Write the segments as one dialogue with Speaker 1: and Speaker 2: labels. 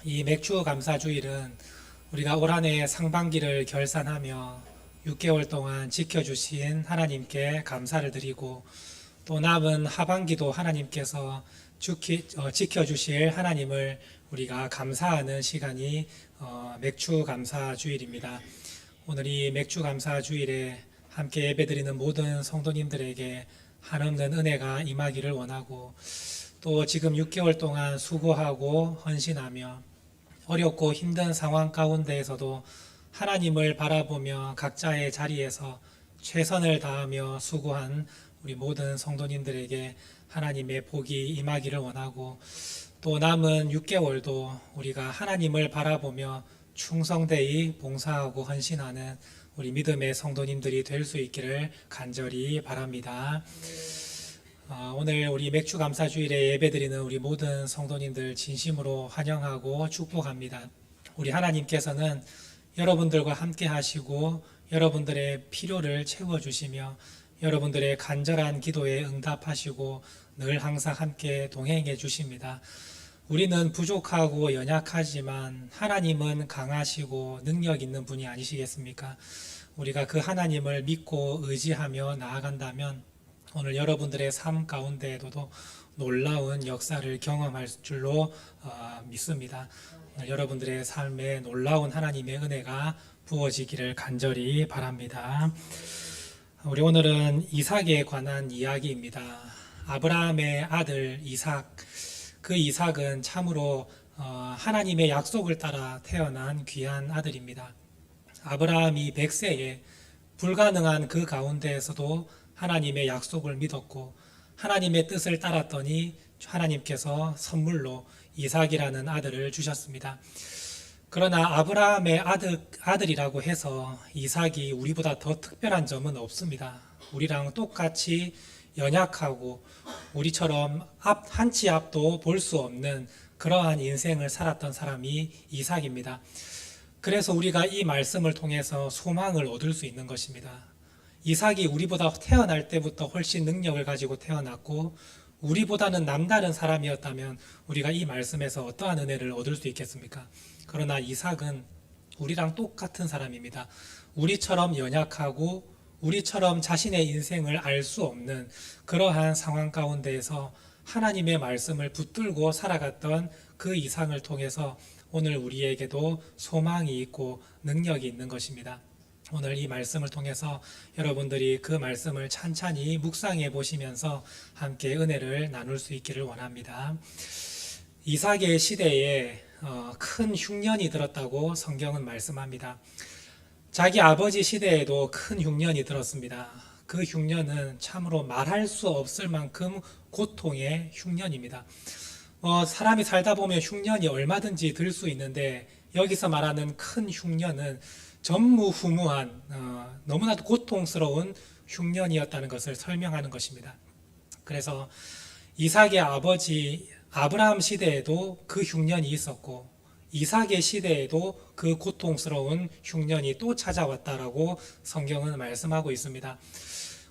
Speaker 1: 이 맥주 감사주일은 우리가 올 한 해 상반기를 결산하며 6개월 동안 지켜주신 하나님께 감사를 드리고 또 남은 하반기도 하나님께서 지켜주실 하나님을 우리가 감사하는 시간이 맥주 감사주일입니다. 오늘 이 맥주 감사주일에 함께 예배드리는 모든 성도님들에게 한없는 은혜가 임하기를 원하고 또 지금 6개월 동안 수고하고 헌신하며 어렵고 힘든 상황 가운데에서도 하나님을 바라보며 각자의 자리에서 최선을 다하며 수고한 우리 모든 성도님들에게 하나님의 복이 임하기를 원하고 또 남은 6개월도 우리가 하나님을 바라보며 충성되이 봉사하고 헌신하는 우리 믿음의 성도님들이 될 수 있기를 간절히 바랍니다. 오늘 우리 맥주 감사주일에 예배드리는 우리 모든 성도님들 진심으로 환영하고 축복합니다. 우리 하나님께서는 여러분들과 함께 하시고 여러분들의 필요를 채워주시며 여러분들의 간절한 기도에 응답하시고 늘 항상 함께 동행해 주십니다. 우리는 부족하고 연약하지만 하나님은 강하시고 능력 있는 분이 아니시겠습니까? 우리가 그 하나님을 믿고 의지하며 나아간다면 오늘 여러분들의 삶 가운데에도 놀라운 역사를 경험할 줄로 믿습니다. 오늘 여러분들의 삶에 놀라운 하나님의 은혜가 부어지기를 간절히 바랍니다. 우리 오늘은 이삭에 관한 이야기입니다. 아브라함의 아들 이삭, 그 이삭은 참으로 하나님의 약속을 따라 태어난 귀한 아들입니다. 아브라함이 100세에 불가능한 그 가운데에서도 하나님의 약속을 믿었고 하나님의 뜻을 따랐더니 하나님께서 선물로 이삭이라는 아들을 주셨습니다. 그러나 아브라함의 아들이라고 해서 이삭이 우리보다 더 특별한 점은 없습니다. 우리랑 똑같이 연약하고 우리처럼 한 치 앞도 볼 수 없는 그러한 인생을 살았던 사람이 이삭입니다. 그래서 우리가 이 말씀을 통해서 소망을 얻을 수 있는 것입니다. 이삭이 우리보다 태어날 때부터 훨씬 능력을 가지고 태어났고 우리보다는 남다른 사람이었다면 우리가 이 말씀에서 어떠한 은혜를 얻을 수 있겠습니까? 그러나 이삭은 우리랑 똑같은 사람입니다. 우리처럼 연약하고 우리처럼 자신의 인생을 알 수 없는 그러한 상황 가운데에서 하나님의 말씀을 붙들고 살아갔던 그 이삭을 통해서 오늘 우리에게도 소망이 있고 능력이 있는 것입니다. 오늘 이 말씀을 통해서 여러분들이 그 말씀을 찬찬히 묵상해 보시면서 함께 은혜를 나눌 수 있기를 원합니다. 이삭의 시대에 큰 흉년이 들었다고 성경은 말씀합니다. 자기 아버지 시대에도 큰 흉년이 들었습니다. 그 흉년은 참으로 말할 수 없을 만큼 고통의 흉년입니다. 사람이 살다 보면 흉년이 얼마든지 들 수 있는데 여기서 말하는 큰 흉년은 전무후무한 너무나도 고통스러운 흉년이었다는 것을 설명하는 것입니다. 그래서 이삭의 아버지 아브라함 시대에도 그 흉년이 있었고 이삭의 시대에도 그 고통스러운 흉년이 또 찾아왔다라고 성경은 말씀하고 있습니다.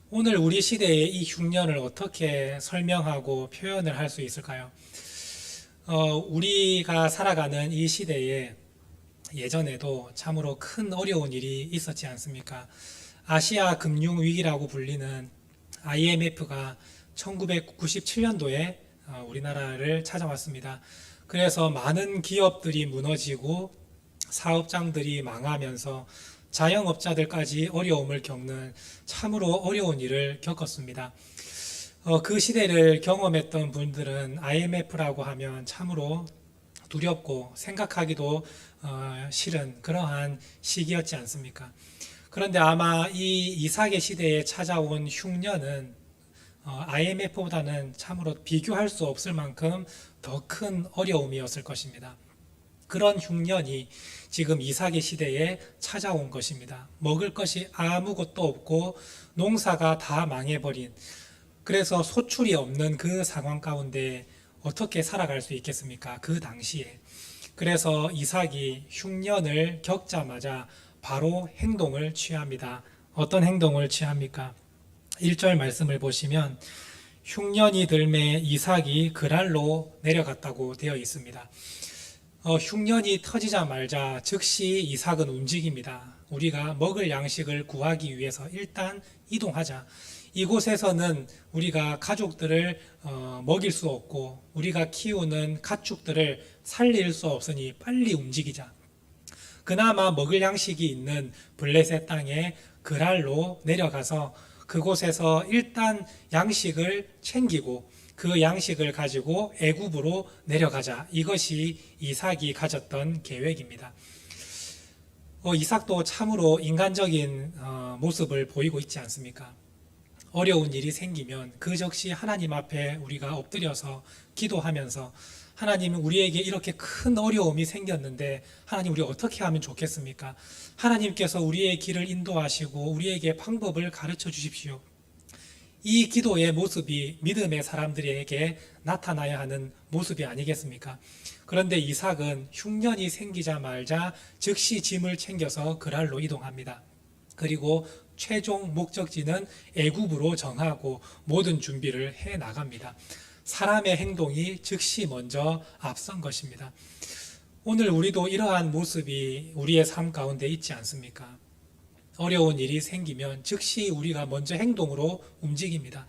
Speaker 1: 오늘 우리 시대의 이 흉년을 어떻게 설명하고 표현을 할 수 있을까요? 우리가 살아가는 이 시대에 예전에도 참으로 큰 어려운 일이 있었지 않습니까? 아시아 금융위기라고 불리는 IMF가 1997년도에 우리나라를 찾아왔습니다. 그래서 많은 기업들이 무너지고 사업장들이 망하면서 자영업자들까지 어려움을 겪는 참으로 어려운 일을 겪었습니다. 그 시대를 경험했던 분들은 IMF라고 하면 참으로 두렵고 생각하기도 싫은 그러한 시기였지 않습니까? 그런데 아마 이 이삭의 시대에 찾아온 흉년은 IMF보다는 참으로 비교할 수 없을 만큼 더 큰 어려움이었을 것입니다. 그런 흉년이 지금 이삭의 시대에 찾아온 것입니다. 먹을 것이 아무것도 없고 농사가 다 망해버린, 그래서 소출이 없는 그 상황 가운데 어떻게 살아갈 수 있겠습니까? 그 당시에. 그래서 이삭이 흉년을 겪자마자 바로 행동을 취합니다. 어떤 행동을 취합니까? 1절 말씀을 보시면 흉년이 들매 이삭이 그랄로 내려갔다고 되어 있습니다. 흉년이 터지자마자 즉시 이삭은 움직입니다. 우리가 먹을 양식을 구하기 위해서 일단 이동하자. 이곳에서는 우리가 가족들을 먹일 수 없고 우리가 키우는 가축들을 살릴 수 없으니 빨리 움직이자. 그나마 먹을 양식이 있는 블레셋 땅에 그랄로 내려가서 그곳에서 일단 양식을 챙기고 그 양식을 가지고 애굽으로 내려가자. 이것이 이삭이 가졌던 계획입니다. 이삭도 참으로 인간적인 모습을 보이고 있지 않습니까? 어려운 일이 생기면 그 즉시 하나님 앞에 우리가 엎드려서 기도하면서 하나님, 우리에게 이렇게 큰 어려움이 생겼는데 하나님, 우리 어떻게 하면 좋겠습니까? 하나님께서 우리의 길을 인도하시고 우리에게 방법을 가르쳐 주십시오. 이 기도의 모습이 믿음의 사람들에게 나타나야 하는 모습이 아니겠습니까? 그런데 이삭은 흉년이 생기자마자 즉시 짐을 챙겨서 그랄로 이동합니다. 그리고 최종 목적지는 애굽으로 정하고 모든 준비를 해 나갑니다. 사람의 행동이 즉시 먼저 앞선 것입니다. 오늘 우리도 이러한 모습이 우리의 삶 가운데 있지 않습니까? 어려운 일이 생기면 즉시 우리가 먼저 행동으로 움직입니다.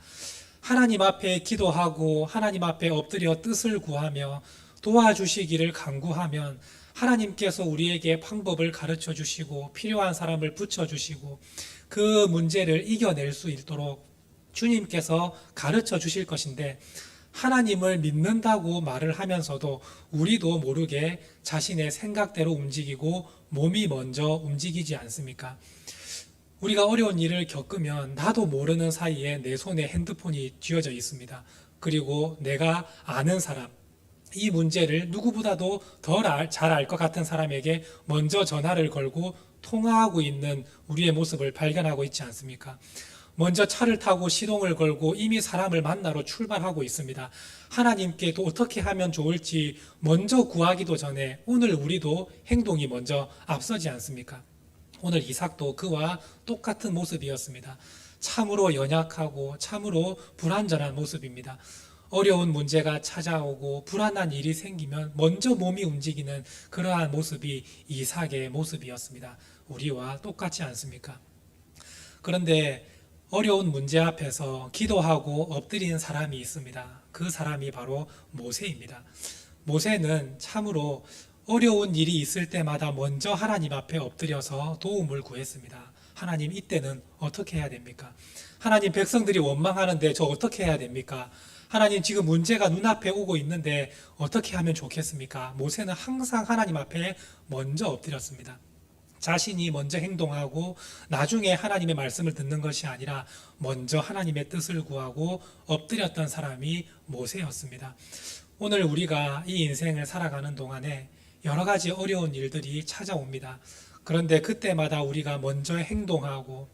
Speaker 1: 하나님 앞에 기도하고 하나님 앞에 엎드려 뜻을 구하며 도와주시기를 간구하면 하나님께서 우리에게 방법을 가르쳐 주시고 필요한 사람을 붙여 주시고 그 문제를 이겨낼 수 있도록 주님께서 가르쳐 주실 것인데, 하나님을 믿는다고 말을 하면서도 우리도 모르게 자신의 생각대로 움직이고 몸이 먼저 움직이지 않습니까? 우리가 어려운 일을 겪으면 나도 모르는 사이에 내 손에 핸드폰이 쥐어져 있습니다. 그리고 내가 아는 사람, 이 문제를 누구보다도 덜 잘 알 것 같은 사람에게 먼저 전화를 걸고 통화하고 있는 우리의 모습을 발견하고 있지 않습니까? 먼저 차를 타고 시동을 걸고 이미 사람을 만나러 출발하고 있습니다. 하나님께 또 어떻게 하면 좋을지 먼저 구하기도 전에 오늘 우리도 행동이 먼저 앞서지 않습니까? 오늘 이삭도 그와 똑같은 모습이었습니다. 참으로 연약하고 참으로 불완전한 모습입니다. 어려운 문제가 찾아오고 불안한 일이 생기면 먼저 몸이 움직이는 그러한 모습이 이삭의 모습이었습니다. 우리와 똑같지 않습니까? 그런데 어려운 문제 앞에서 기도하고 엎드리는 사람이 있습니다. 그 사람이 바로 모세입니다. 모세는 참으로 어려운 일이 있을 때마다 먼저 하나님 앞에 엎드려서 도움을 구했습니다. 하나님, 이때는 어떻게 해야 됩니까? 하나님, 백성들이 원망하는데 저 어떻게 해야 됩니까? 하나님, 지금 문제가 눈앞에 오고 있는데 어떻게 하면 좋겠습니까? 모세는 항상 하나님 앞에 먼저 엎드렸습니다. 자신이 먼저 행동하고 나중에 하나님의 말씀을 듣는 것이 아니라 먼저 하나님의 뜻을 구하고 엎드렸던 사람이 모세였습니다. 오늘 우리가 이 인생을 살아가는 동안에 여러 가지 어려운 일들이 찾아옵니다. 그런데 그때마다 우리가 먼저 행동하고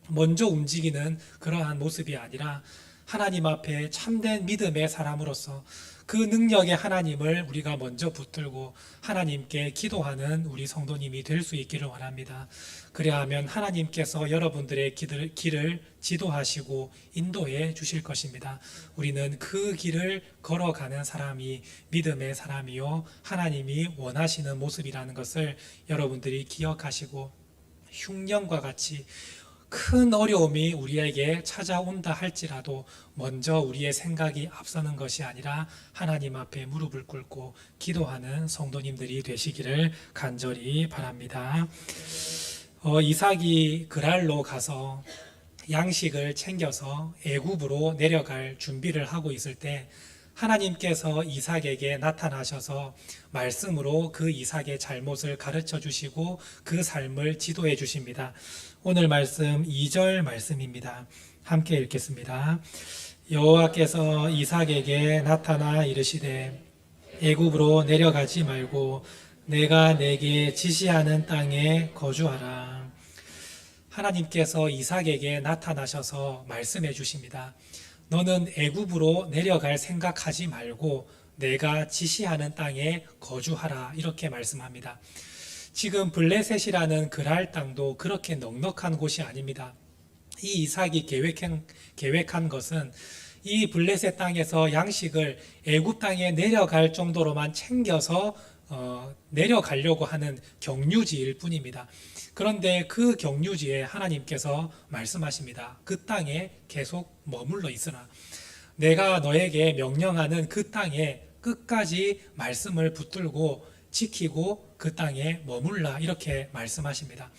Speaker 1: 먼저 움직이는 그러한 모습이 아니라 하나님 앞에 참된 믿음의 사람으로서 그 능력의 하나님을 우리가 먼저 붙들고 하나님께 기도하는 우리 성도님이 될 수 있기를 원합니다. 그래야 하면 하나님께서 여러분들의 길을 지도하시고 인도해 주실 것입니다. 우리는 그 길을 걸어가는 사람이 믿음의 사람이요 하나님이 원하시는 모습이라는 것을 여러분들이 기억하시고, 흉년과 같이 큰 어려움이 우리에게 찾아온다 할지라도 먼저 우리의 생각이 앞서는 것이 아니라 하나님 앞에 무릎을 꿇고 기도하는 성도님들이 되시기를 간절히 바랍니다. 이삭이 그랄로 가서 양식을 챙겨서 애굽으로 내려갈 준비를 하고 있을 때 하나님께서 이삭에게 나타나셔서 말씀으로 그 이삭의 잘못을 가르쳐 주시고 그 삶을 지도해 주십니다. 오늘 말씀 2절 말씀입니다. 함께 읽겠습니다. 여호와께서 이삭에게 나타나 이르시되 애굽으로 내려가지 말고 내가 내게 지시하는 땅에 거주하라. 하나님께서 이삭에게 나타나셔서 말씀해 주십니다. 너는 애굽으로 내려갈 생각하지 말고 내가 지시하는 땅에 거주하라, 이렇게 말씀합니다. 지금 블레셋이라는 그랄 땅도 그렇게 넉넉한 곳이 아닙니다. 이 이삭이 계획한 것은 이 블레셋 땅에서 양식을 애굽 땅에 내려갈 정도로만 챙겨서 내려가려고 하는 경유지일 뿐입니다. 그런데 그 경유지에 하나님께서 말씀하십니다. 그 땅에 계속 머물러 있으라. 내가 너에게 명령하는 그 땅에 끝까지 말씀을 붙들고 지키고 그 땅에 머물라, 이렇게 말씀하십니다.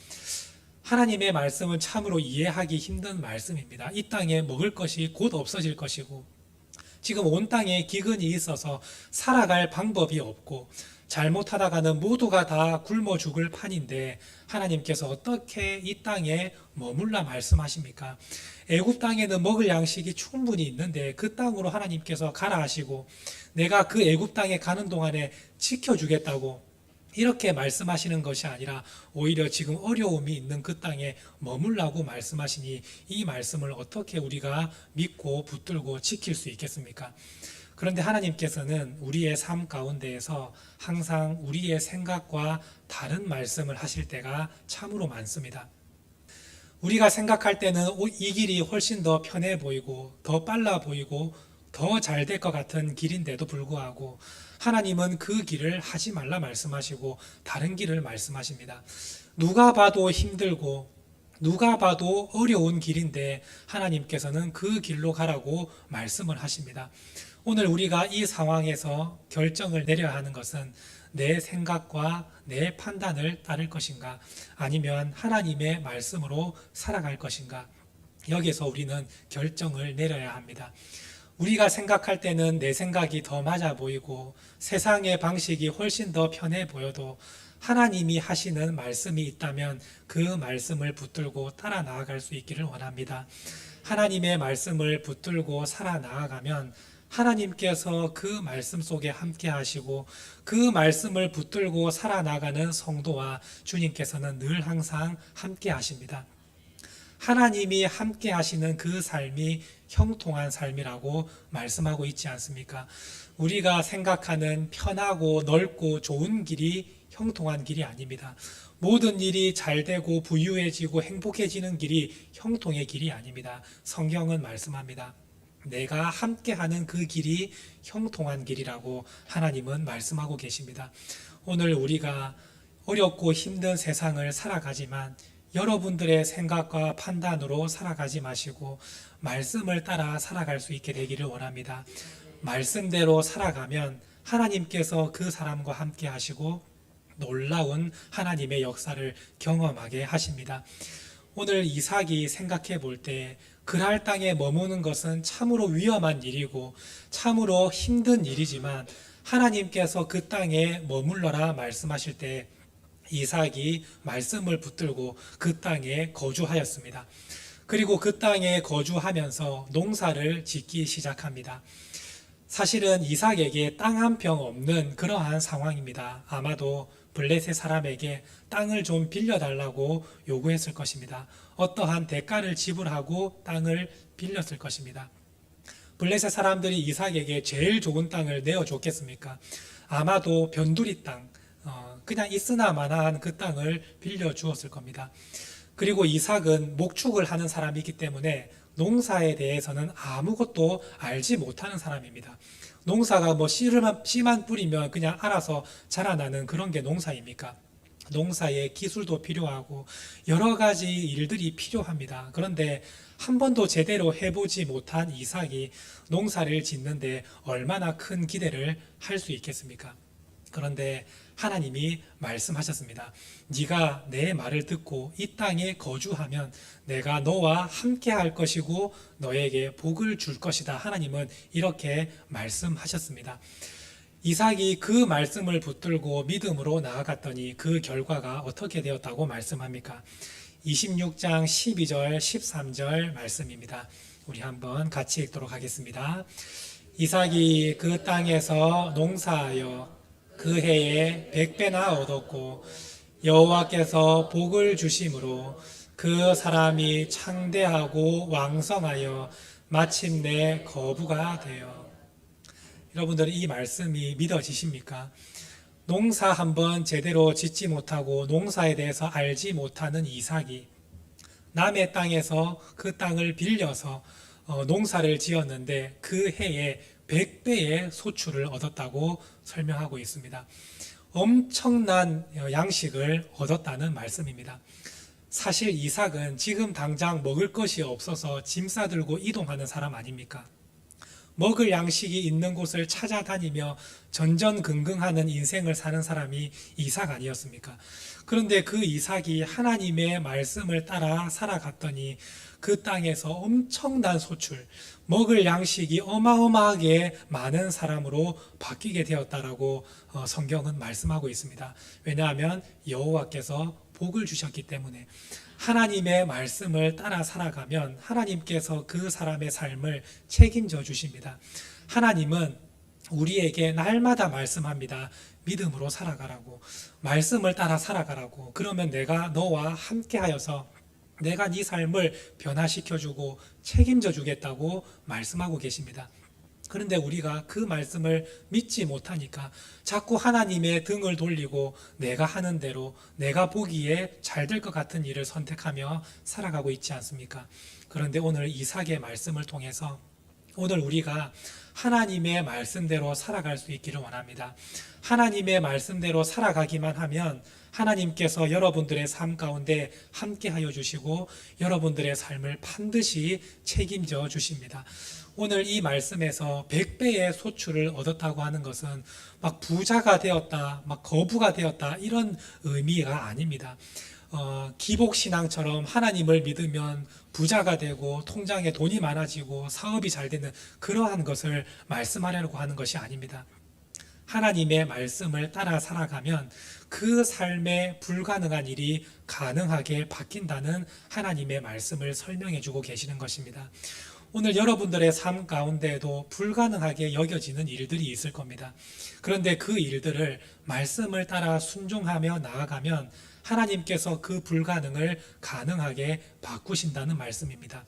Speaker 1: 하나님의 말씀은 참으로 이해하기 힘든 말씀입니다. 이 땅에 먹을 것이 곧 없어질 것이고, 지금 온 땅에 기근이 있어서 살아갈 방법이 없고, 잘못하다가는 모두가 다 굶어 죽을 판인데 하나님께서 어떻게 이 땅에 머물라 말씀하십니까? 애굽 땅에는 먹을 양식이 충분히 있는데 그 땅으로 하나님께서 가라 하시고, 내가 그 애굽 땅에 가는 동안에 지켜주겠다고 이렇게 말씀하시는 것이 아니라 오히려 지금 어려움이 있는 그 땅에 머물라고 말씀하시니, 이 말씀을 어떻게 우리가 믿고 붙들고 지킬 수 있겠습니까? 그런데 하나님께서는 우리의 삶 가운데에서 항상 우리의 생각과 다른 말씀을 하실 때가 참으로 많습니다. 우리가 생각할 때는 이 길이 훨씬 더 편해 보이고 더 빨라 보이고 더 잘 될 것 같은 길인데도 불구하고 하나님은 그 길을 하지 말라 말씀하시고 다른 길을 말씀하십니다. 누가 봐도 힘들고 누가 봐도 어려운 길인데 하나님께서는 그 길로 가라고 말씀을 하십니다. 오늘 우리가 이 상황에서 결정을 내려야 하는 것은 내 생각과 내 판단을 따를 것인가, 아니면 하나님의 말씀으로 살아갈 것인가, 여기서 우리는 결정을 내려야 합니다. 우리가 생각할 때는 내 생각이 더 맞아 보이고 세상의 방식이 훨씬 더 편해 보여도 하나님이 하시는 말씀이 있다면 그 말씀을 붙들고 따라 나아갈 수 있기를 원합니다. 하나님의 말씀을 붙들고 살아 나아가면 하나님께서 그 말씀 속에 함께 하시고 그 말씀을 붙들고 살아나가는 성도와 주님께서는 늘 항상 함께 하십니다. 하나님이 함께 하시는 그 삶이 형통한 삶이라고 말씀하고 있지 않습니까? 우리가 생각하는 편하고 넓고 좋은 길이 형통한 길이 아닙니다. 모든 일이 잘 되고 부유해지고 행복해지는 길이 형통의 길이 아닙니다. 성경은 말씀합니다. 내가 함께하는 그 길이 형통한 길이라고 하나님은 말씀하고 계십니다. 오늘 우리가 어렵고 힘든 세상을 살아가지만 여러분들의 생각과 판단으로 살아가지 마시고 말씀을 따라 살아갈 수 있게 되기를 원합니다. 말씀대로 살아가면 하나님께서 그 사람과 함께 하시고 놀라운 하나님의 역사를 경험하게 하십니다. 오늘 이삭이 생각해 볼 때 그랄 땅에 머무는 것은 참으로 위험한 일이고 참으로 힘든 일이지만 하나님께서 그 땅에 머물러라 말씀하실 때 이삭이 말씀을 붙들고 그 땅에 거주하였습니다. 그리고 그 땅에 거주하면서 농사를 짓기 시작합니다. 사실은 이삭에게 땅 한 평 없는 그러한 상황입니다. 아마도 블레셋 사람에게 땅을 좀 빌려달라고 요구했을 것입니다. 어떠한 대가를 지불하고 땅을 빌렸을 것입니다. 블레셋 사람들이 이삭에게 제일 좋은 땅을 내어줬겠습니까? 아마도 변두리 땅, 그냥 있으나 마나한 그 땅을 빌려주었을 겁니다. 그리고 이삭은 목축을 하는 사람이기 때문에 농사에 대해서는 아무것도 알지 못하는 사람입니다. 농사가 뭐 씨만 뿌리면 그냥 알아서 자라나는 그런 게 농사입니까? 농사에 기술도 필요하고 여러 가지 일들이 필요합니다. 그런데 한 번도 제대로 해보지 못한 이삭이 농사를 짓는데 얼마나 큰 기대를 할 수 있겠습니까? 그런데 하나님이 말씀하셨습니다. 네가 내 말을 듣고 이 땅에 거주하면 내가 너와 함께 할 것이고 너에게 복을 줄 것이다. 하나님은 이렇게 말씀하셨습니다. 이삭이 그 말씀을 붙들고 믿음으로 나아갔더니 그 결과가 어떻게 되었다고 말씀합니까? 26장 12절 13절 말씀입니다. 우리 한번 같이 읽도록 하겠습니다. 이삭이 그 땅에서 농사하여 그 해에 100배나 얻었고 여호와께서 복을 주심으로 그 사람이 창대하고 왕성하여 마침내 거부가 되어. 여러분들 이 말씀이 믿어지십니까? 농사 한번 제대로 짓지 못하고 농사에 대해서 알지 못하는 이삭이 남의 땅에서 그 땅을 빌려서 농사를 지었는데 그 해에 100배의 소출을 얻었다고 설명하고 있습니다. 엄청난 양식을 얻었다는 말씀입니다. 사실 이삭은 지금 당장 먹을 것이 없어서 짐 싸들고 이동하는 사람 아닙니까? 먹을 양식이 있는 곳을 찾아다니며 전전긍긍하는 인생을 사는 사람이 이삭 아니었습니까? 그런데 그 이삭이 하나님의 말씀을 따라 살아갔더니 그 땅에서 엄청난 소출, 먹을 양식이 어마어마하게 많은 사람으로 바뀌게 되었다라고 성경은 말씀하고 있습니다. 왜냐하면 여호와께서 복을 주셨기 때문에. 하나님의 말씀을 따라 살아가면 하나님께서 그 사람의 삶을 책임져 주십니다. 하나님은 우리에게 날마다 말씀합니다. 믿음으로 살아가라고, 말씀을 따라 살아가라고. 그러면 내가 너와 함께 하여서 내가 네 삶을 변화시켜주고 책임져 주겠다고 말씀하고 계십니다. 그런데 우리가 그 말씀을 믿지 못하니까 자꾸 하나님의 등을 돌리고 내가 하는 대로 내가 보기에 잘 될 것 같은 일을 선택하며 살아가고 있지 않습니까? 그런데 오늘 이삭의 말씀을 통해서 오늘 우리가 하나님의 말씀대로 살아갈 수 있기를 원합니다. 하나님의 말씀대로 살아가기만 하면 하나님께서 여러분들의 삶 가운데 함께 하여 주시고 여러분들의 삶을 반드시 책임져 주십니다. 오늘 이 말씀에서 100배의 소출을 얻었다고 하는 것은 막 부자가 되었다, 막 거부가 되었다 이런 의미가 아닙니다. 기복신앙처럼 하나님을 믿으면 부자가 되고 통장에 돈이 많아지고 사업이 잘 되는 그러한 것을 말씀하려고 하는 것이 아닙니다. 하나님의 말씀을 따라 살아가면 그 삶에 불가능한 일이 가능하게 바뀐다는 하나님의 말씀을 설명해 주고 계시는 것입니다. 오늘 여러분들의 삶 가운데에도 불가능하게 여겨지는 일들이 있을 겁니다. 그런데 그 일들을 말씀을 따라 순종하며 나아가면 하나님께서 그 불가능을 가능하게 바꾸신다는 말씀입니다.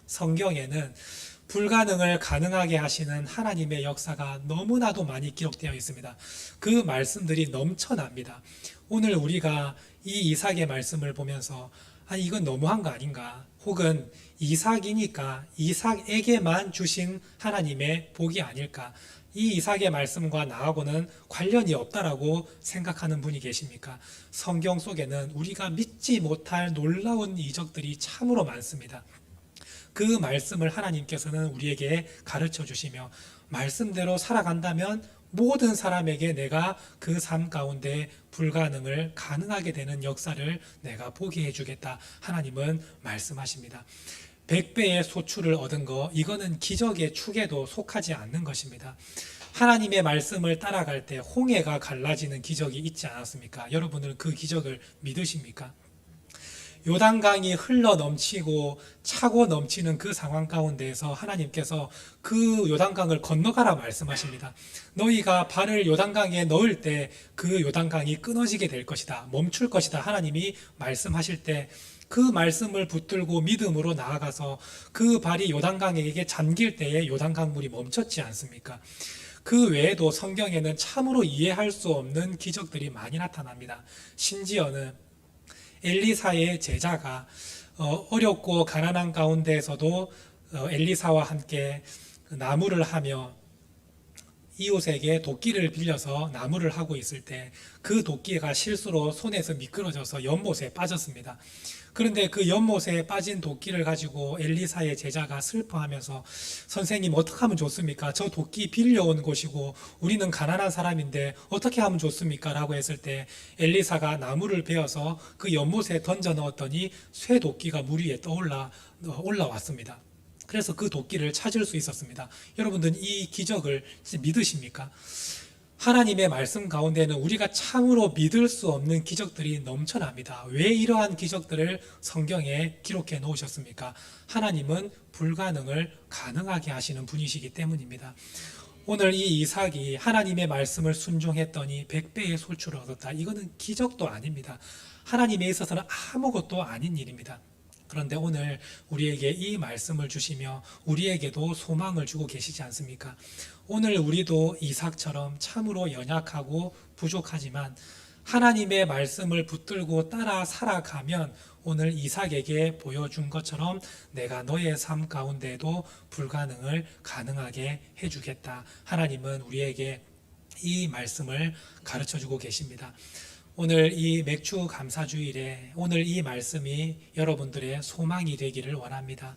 Speaker 1: 성경에는 불가능을 가능하게 하시는 하나님의 역사가 너무나도 많이 기록되어 있습니다. 그 말씀들이 넘쳐납니다. 오늘 우리가 이 이삭의 말씀을 보면서 이건 너무한 거 아닌가? 혹은 이삭이니까 이삭에게만 주신 하나님의 복이 아닐까? 이 이삭의 말씀과 나하고는 관련이 없다라고 생각하는 분이 계십니까? 성경 속에는 우리가 믿지 못할 놀라운 이적들이 참으로 많습니다. 그 말씀을 하나님께서는 우리에게 가르쳐 주시며 말씀대로 살아간다면 모든 사람에게 내가 그 삶 가운데 불가능을 가능하게 되는 역사를 내가 보게 해주겠다. 하나님은 말씀하십니다. 100배의 소출을 얻은 거, 이거는 기적의 축에도 속하지 않는 것입니다. 하나님의 말씀을 따라갈 때 홍해가 갈라지는 기적이 있지 않았습니까? 여러분은 그 기적을 믿으십니까? 요단강이 흘러 넘치고 차고 넘치는 그 상황 가운데에서 하나님께서 그 요단강을 건너가라 말씀하십니다. 너희가 발을 요단강에 넣을 때 그 요단강이 끊어지게 될 것이다. 멈출 것이다. 하나님이 말씀하실 때 그 말씀을 붙들고 믿음으로 나아가서 그 발이 요단강에게 잠길 때에 요단강 물이 멈췄지 않습니까? 그 외에도 성경에는 참으로 이해할 수 없는 기적들이 많이 나타납니다. 심지어는 엘리사의 제자가 어렵고 가난한 가운데에서도 엘리사와 함께 나무를 하며 이웃에게 도끼를 빌려서 나무를 하고 있을 때 그 도끼가 실수로 손에서 미끄러져서 연못에 빠졌습니다. 그런데 그 연못에 빠진 도끼를 가지고 엘리사의 제자가 슬퍼하면서 선생님 어떻게 하면 좋습니까? 저 도끼 빌려온 곳이고 우리는 가난한 사람인데 어떻게 하면 좋습니까? 라고 했을 때 엘리사가 나무를 베어서 그 연못에 던져 넣었더니 쇠 도끼가 물 위에 올라왔습니다. 그래서 그 도끼를 찾을 수 있었습니다. 여러분들은 이 기적을 믿으십니까? 하나님의 말씀 가운데는 우리가 참으로 믿을 수 없는 기적들이 넘쳐납니다. 왜 이러한 기적들을 성경에 기록해 놓으셨습니까? 하나님은 불가능을 가능하게 하시는 분이시기 때문입니다. 오늘 이 이삭이 하나님의 말씀을 순종했더니 100배의 소출을 얻었다. 이거는 기적도 아닙니다. 하나님에 있어서는 아무것도 아닌 일입니다. 그런데 오늘 우리에게 이 말씀을 주시며 우리에게도 소망을 주고 계시지 않습니까? 오늘 우리도 이삭처럼 참으로 연약하고 부족하지만 하나님의 말씀을 붙들고 따라 살아가면 오늘 이삭에게 보여준 것처럼 내가 너의 삶 가운데에도 불가능을 가능하게 해주겠다. 하나님은 우리에게 이 말씀을 가르쳐 주고 계십니다. 오늘 이 맥주 감사주일에 오늘 이 말씀이 여러분들의 소망이 되기를 원합니다.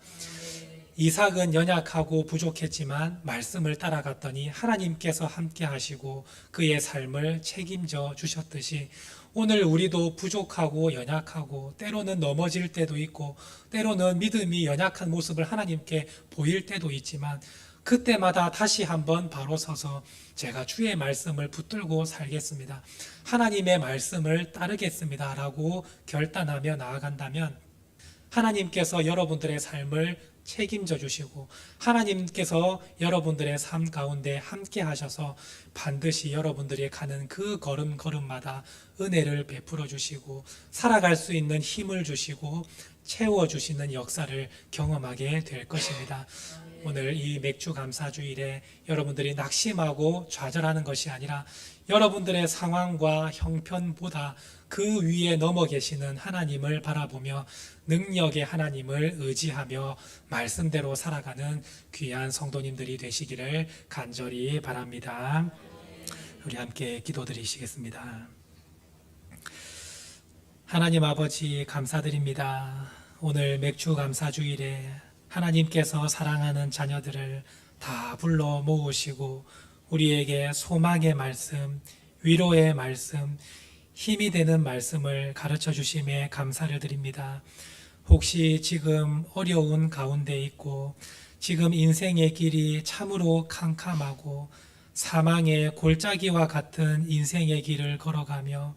Speaker 1: 이삭은 연약하고 부족했지만 말씀을 따라갔더니 하나님께서 함께 하시고 그의 삶을 책임져 주셨듯이 오늘 우리도 부족하고 연약하고 때로는 넘어질 때도 있고 때로는 믿음이 연약한 모습을 하나님께 보일 때도 있지만 그때마다 다시 한번 바로 서서 제가 주의 말씀을 붙들고 살겠습니다. 하나님의 말씀을 따르겠습니다. 라고 결단하며 나아간다면 하나님께서 여러분들의 삶을 책임져 주시고 하나님께서 여러분들의 삶 가운데 함께 하셔서 반드시 여러분들이 가는 그 걸음걸음마다 은혜를 베풀어 주시고 살아갈 수 있는 힘을 주시고 채워주시는 역사를 경험하게 될 것입니다. 오늘 이 맥주 감사주일에 여러분들이 낙심하고 좌절하는 것이 아니라 여러분들의 상황과 형편보다 그 위에 넘어 계시는 하나님을 바라보며 능력의 하나님을 의지하며 말씀대로 살아가는 귀한 성도님들이 되시기를 간절히 바랍니다. 우리 함께 기도드리시겠습니다. 하나님 아버지 감사드립니다. 오늘 맥주 감사주일에 하나님께서 사랑하는 자녀들을 다 불러 모으시고 우리에게 소망의 말씀, 위로의 말씀, 힘이 되는 말씀을 가르쳐 주심에 감사를 드립니다. 혹시 지금 어려운 가운데 있고 지금 인생의 길이 참으로 캄캄하고 사망의 골짜기와 같은 인생의 길을 걸어가며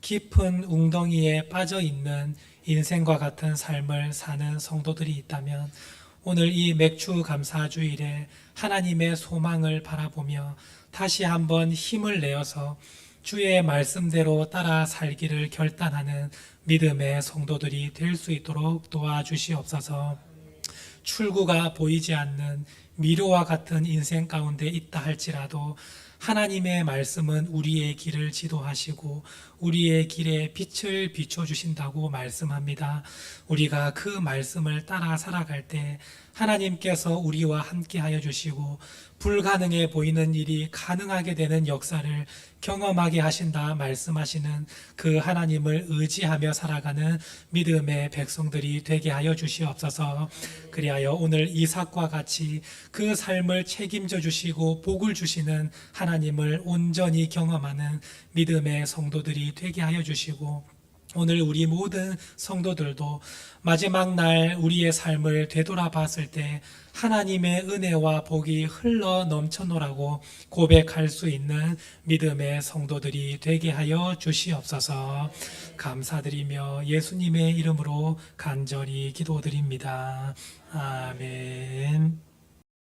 Speaker 1: 깊은 웅덩이에 빠져 있는 인생과 같은 삶을 사는 성도들이 있다면 오늘 이 맥주 감사주일에 하나님의 소망을 바라보며 다시 한번 힘을 내어서 주의 말씀대로 따라 살기를 결단하는 믿음의 성도들이 될 수 있도록 도와주시옵소서. 출구가 보이지 않는 미로와 같은 인생 가운데 있다 할지라도 하나님의 말씀은 우리의 길을 지도하시고 우리의 길에 빛을 비춰주신다고 말씀합니다. 우리가 그 말씀을 따라 살아갈 때 하나님께서 우리와 함께 하여 주시고 불가능해 보이는 일이 가능하게 되는 역사를 경험하게 하신다 말씀하시는 그 하나님을 의지하며 살아가는 믿음의 백성들이 되게 하여 주시옵소서. 그리하여 오늘 이삭과 같이 그 삶을 책임져 주시고 복을 주시는 하나님을 온전히 경험하는 믿음의 성도들이 되게 하여 주시고 오늘 우리 모든 성도들도 마지막 날 우리의 삶을 되돌아봤을 때 하나님의 은혜와 복이 흘러 넘쳐노라고 고백할 수 있는 믿음의 성도들이 되게 하여 주시옵소서. 감사드리며 예수님의 이름으로 간절히 기도드립니다. 아멘.